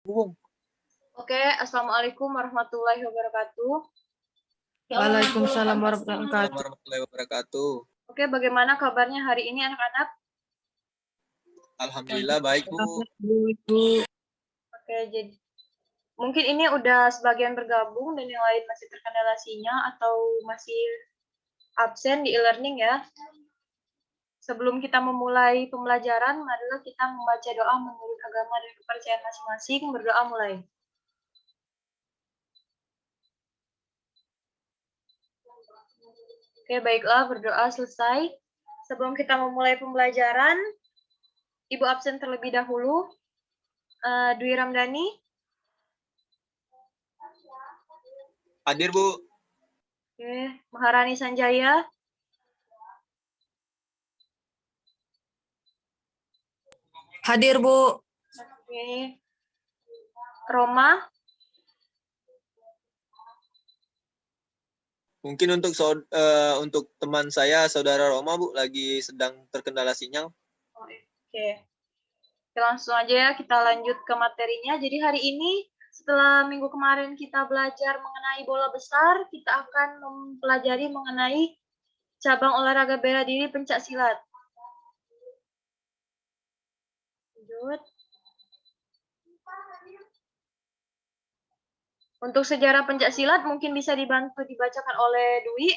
Bung. Oke, Assalamualaikum warahmatullahi wabarakatuh. Waalaikumsalam warahmatullahi Warahmatullahi wabarakatuh. Oke, bagaimana kabarnya hari ini anak-anak? Alhamdulillah baik, Bu. wabarakatuh. Oke, jadi mungkin ini udah sebagian bergabung dan yang lain masih terkendala sinyal atau masih absen di e-learning ya. Sebelum kita memulai pembelajaran, marilah kita membaca doa menurut agama dan kepercayaan masing-masing. Berdoa mulai. Oke, baiklah, berdoa selesai. Sebelum kita memulai pembelajaran, Ibu absen terlebih dahulu. Dwi Ramdhani. Hadir, Bu. Oke, Maharani Sanjaya. Hadir, Bu. Oke. Roma. Mungkin untuk teman saya, saudara Roma, Bu, lagi sedang terkendala sinyal. Oke. Langsung aja ya kita lanjut ke materinya. Jadi hari ini setelah minggu kemarin kita belajar mengenai bola besar, kita akan mempelajari mengenai cabang olahraga bela diri pencak silat. Lanjut. Untuk sejarah pencak silat mungkin bisa dibantu dibacakan oleh Dwi.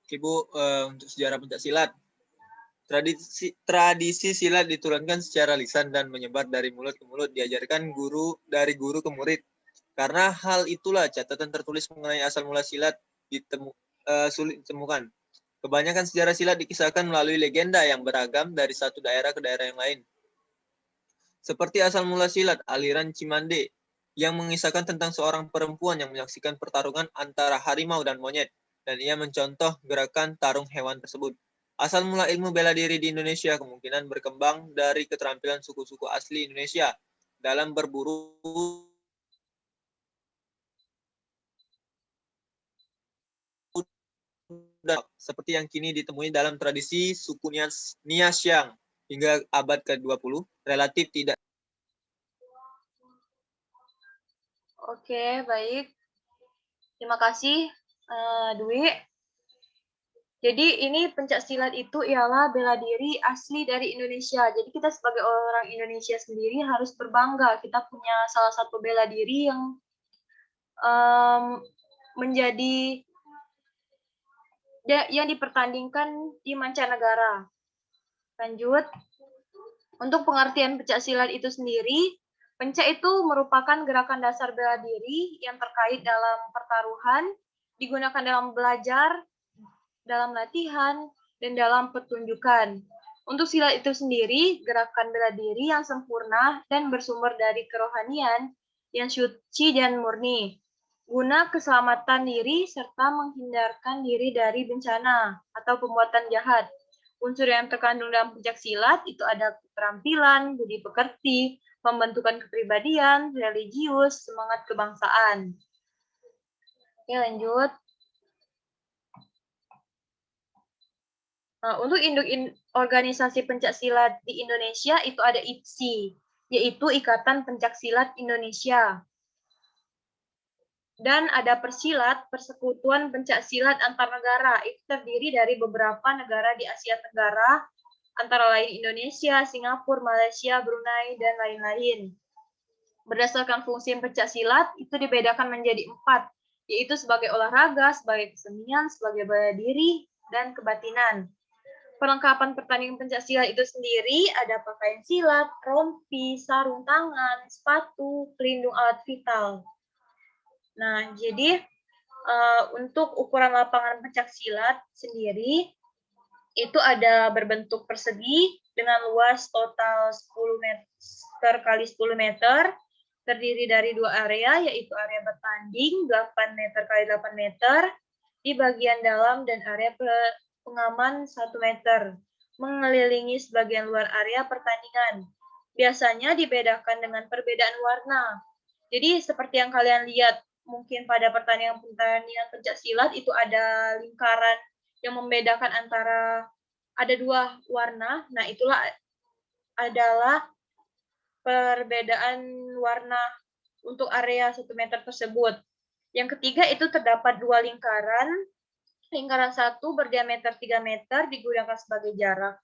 Oke, Bu, untuk sejarah pencak silat. Tradisi silat diturunkan secara lisan dan menyebar dari mulut ke mulut, diajarkan dari guru ke murid. Karena hal itulah catatan tertulis mengenai asal mula silat sulit ditemukan. Kebanyakan sejarah silat dikisahkan melalui legenda yang beragam dari satu daerah ke daerah yang lain. Seperti asal mula silat, aliran Cimande, yang mengisahkan tentang seorang perempuan yang menyaksikan pertarungan antara harimau dan monyet, dan ia mencontoh gerakan tarung hewan tersebut. Asal mula ilmu bela diri di Indonesia kemungkinan berkembang dari keterampilan suku-suku asli Indonesia dalam berburu seperti yang kini ditemui dalam tradisi suku Niasyang hingga abad ke-20 relatif tidak. Oke, baik. Terima kasih, Dwi. Jadi ini pencak silat itu ialah bela diri asli dari Indonesia. Jadi kita sebagai orang Indonesia sendiri harus berbangga. Kita punya salah satu bela diri yang menjadi yang dipertandingkan di mancanegara. Lanjut. Untuk pengertian pencak silat itu sendiri, pencak itu merupakan gerakan dasar bela diri yang terkait dalam pertaruhan, digunakan dalam belajar, dalam latihan, dan dalam pertunjukan. Untuk silat itu sendiri, gerakan bela diri yang sempurna dan bersumber dari kerohanian yang suci dan murni, guna keselamatan diri serta menghindarkan diri dari bencana atau perbuatan jahat. Unsur yang terkandung dalam pencak silat itu ada keterampilan, budi pekerti, pembentukan kepribadian, religius, semangat kebangsaan. Oke, lanjut. Untuk induk organisasi pencak silat di Indonesia itu ada IPSI, yaitu Ikatan Pencak Silat Indonesia. Dan ada Persilat, Persekutuan Pencak Silat Antar Negara. Itu terdiri dari beberapa negara di Asia Tenggara, antara lain Indonesia, Singapura, Malaysia, Brunei, dan lain-lain. Berdasarkan fungsi pencak silat, itu dibedakan menjadi 4, yaitu sebagai olahraga, sebagai kesenian, sebagai bela diri, dan kebatinan. Perlengkapan pertandingan pencak silat itu sendiri ada pakaian silat, rompi, sarung tangan, sepatu, pelindung alat vital. Nah, jadi untuk ukuran lapangan pencak silat sendiri itu ada berbentuk persegi dengan luas total 10 meter kali 10 meter, terdiri dari 2 area, yaitu area bertanding 8 meter kali 8 meter di bagian dalam dan area pengaman 1 meter, mengelilingi sebagian luar area pertandingan. Biasanya dibedakan dengan perbedaan warna. Jadi seperti yang kalian lihat, mungkin pada pertandingan pencak silat itu ada lingkaran yang membedakan antara ada 2 warna. Nah, itulah adalah perbedaan warna untuk area 1 meter tersebut. Yang ketiga itu terdapat 2 lingkaran. Lingkaran 1 berdiameter 3 meter digunakan sebagai jarak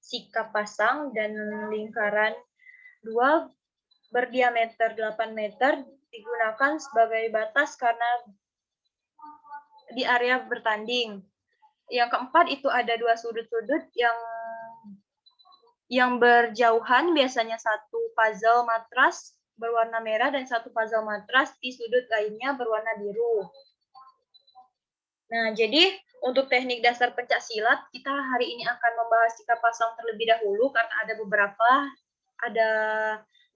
sikap pasang dan lingkaran 2 berdiameter 8 meter digunakan sebagai batas karena di area bertanding. Yang keempat itu ada 2 sudut-sudut yang berjauhan, biasanya 1 puzzle matras berwarna merah dan 1 puzzle matras di sudut lainnya berwarna biru. Nah, jadi untuk teknik dasar pencak silat, kita hari ini akan membahas sikap pasang terlebih dahulu karena ada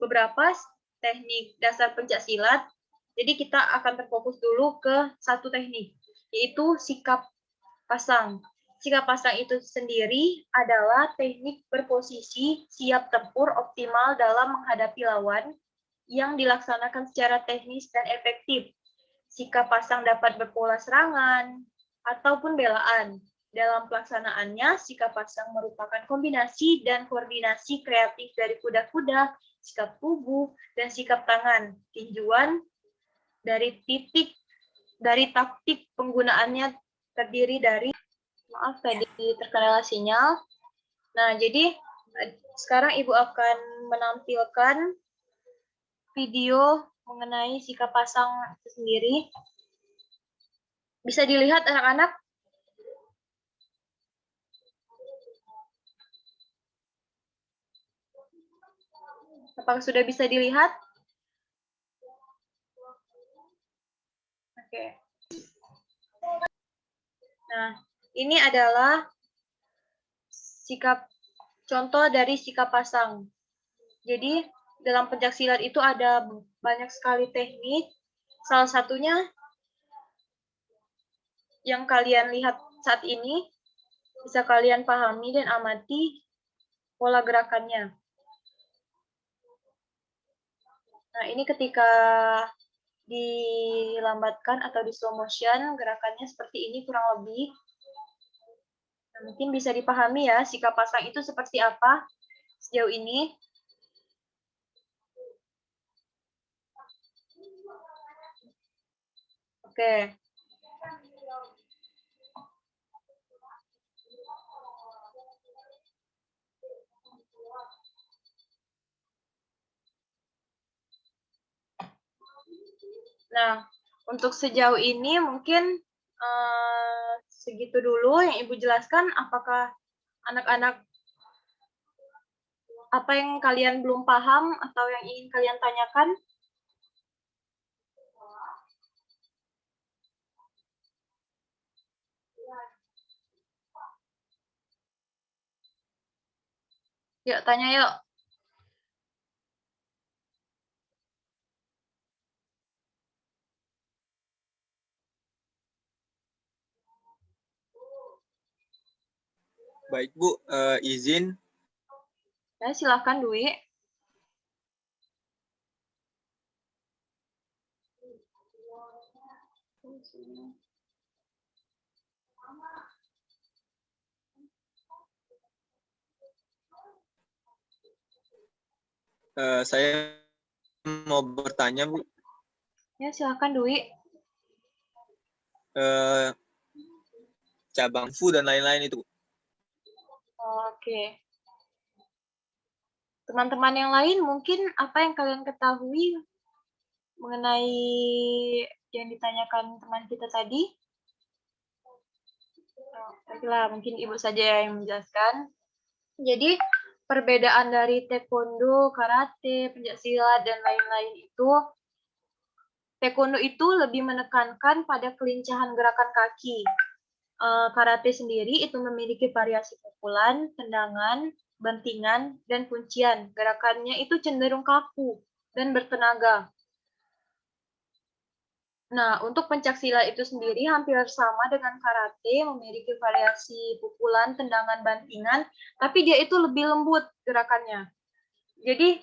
beberapa teknik dasar pencak silat. Jadi kita akan terfokus dulu ke satu teknik, yaitu sikap pasang. Sikap pasang itu sendiri adalah teknik berposisi siap tempur optimal dalam menghadapi lawan yang dilaksanakan secara teknis dan efektif. Sikap pasang dapat berpola serangan ataupun belaan. Dalam pelaksanaannya, sikap pasang merupakan kombinasi dan koordinasi kreatif dari kuda-kuda, sikap tubuh, dan sikap tangan. Tinjuan dari taktik penggunaannya terdiri dari, maaf tadi terkendala sinyal. Nah, jadi sekarang Ibu akan menampilkan video mengenai sikap pasang itu sendiri. Bisa dilihat anak-anak? Apakah sudah bisa dilihat? Oke. Nah, ini adalah contoh dari sikap pasang. Jadi, dalam pencaksilat itu ada banyak sekali teknik. Salah satunya yang kalian lihat saat ini, bisa kalian pahami dan amati pola gerakannya. Nah, ini ketika dilambatkan atau di slow motion, gerakannya seperti ini kurang lebih. Nah, mungkin bisa dipahami ya, sikap pasang itu seperti apa sejauh ini. Oke. Nah, untuk sejauh ini mungkin segitu dulu yang Ibu jelaskan. Apakah anak-anak apa yang kalian belum paham atau yang ingin kalian tanyakan? Yuk, tanya yuk. Baik Bu, izin. Ya, silakan Dwi. Saya mau bertanya Bu. Ya, silakan Dwi. Cabang fu dan lain-lain itu. Oke. Teman-teman yang lain mungkin apa yang kalian ketahui mengenai yang ditanyakan teman kita tadi? Baiklah, mungkin Ibu saja yang menjelaskan. Jadi, perbedaan dari taekwondo, karate, pencaksilat, dan lain-lain itu, taekwondo itu lebih menekankan pada kelincahan gerakan kaki. Karate sendiri itu memiliki variasi pukulan, tendangan, bantingan, dan kuncian. Gerakannya itu cenderung kaku dan bertenaga. Nah, untuk pencaksilat itu sendiri hampir sama dengan karate, memiliki variasi pukulan, tendangan, bantingan, tapi dia itu lebih lembut gerakannya. Jadi,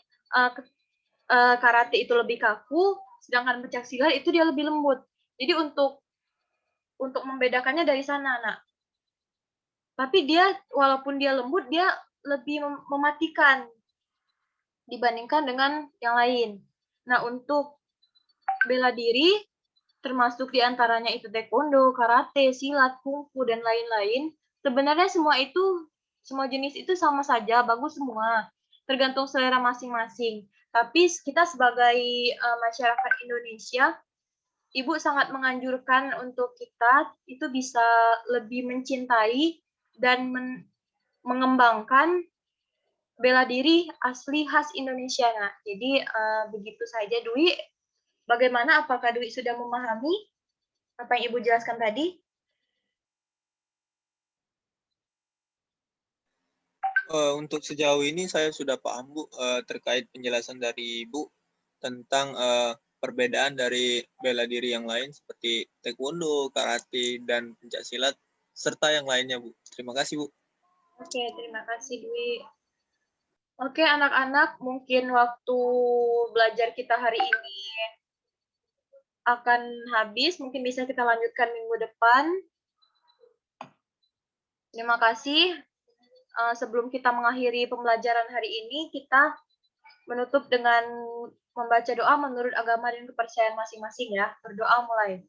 karate itu lebih kaku, sedangkan pencaksilat itu dia lebih lembut. Jadi untuk membedakannya dari sana, Nak. Tapi dia, walaupun dia lembut, dia lebih mematikan. dibandingkan dengan yang lain. Nah, untuk bela diri, termasuk diantaranya itu taekwondo, karate, silat, kungfu, dan lain-lain, sebenarnya semua jenis itu sama saja, bagus semua. Tergantung selera masing-masing. Tapi kita sebagai masyarakat Indonesia, Ibu sangat menganjurkan untuk kita itu bisa lebih mencintai dan mengembangkan bela diri asli khas Indonesia. Nah, jadi begitu saja Dwi. Bagaimana, apakah Dwi sudah memahami apa yang Ibu jelaskan tadi? Untuk sejauh ini saya sudah paham Bu terkait penjelasan dari Ibu tentang perbedaan dari bela diri yang lain seperti taekwondo, karate, dan pencak silat serta yang lainnya Bu. Terima kasih Bu. Oke, terima kasih Dwi. Oke, anak-anak, mungkin waktu belajar kita hari ini akan habis. Mungkin bisa kita lanjutkan minggu depan. Terima kasih. Sebelum kita mengakhiri pembelajaran hari ini, kita menutup dengan membaca doa menurut agama dan kepercayaan masing-masing ya. Berdoa mulai.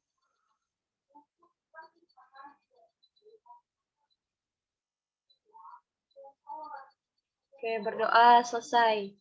Oke, berdoa selesai.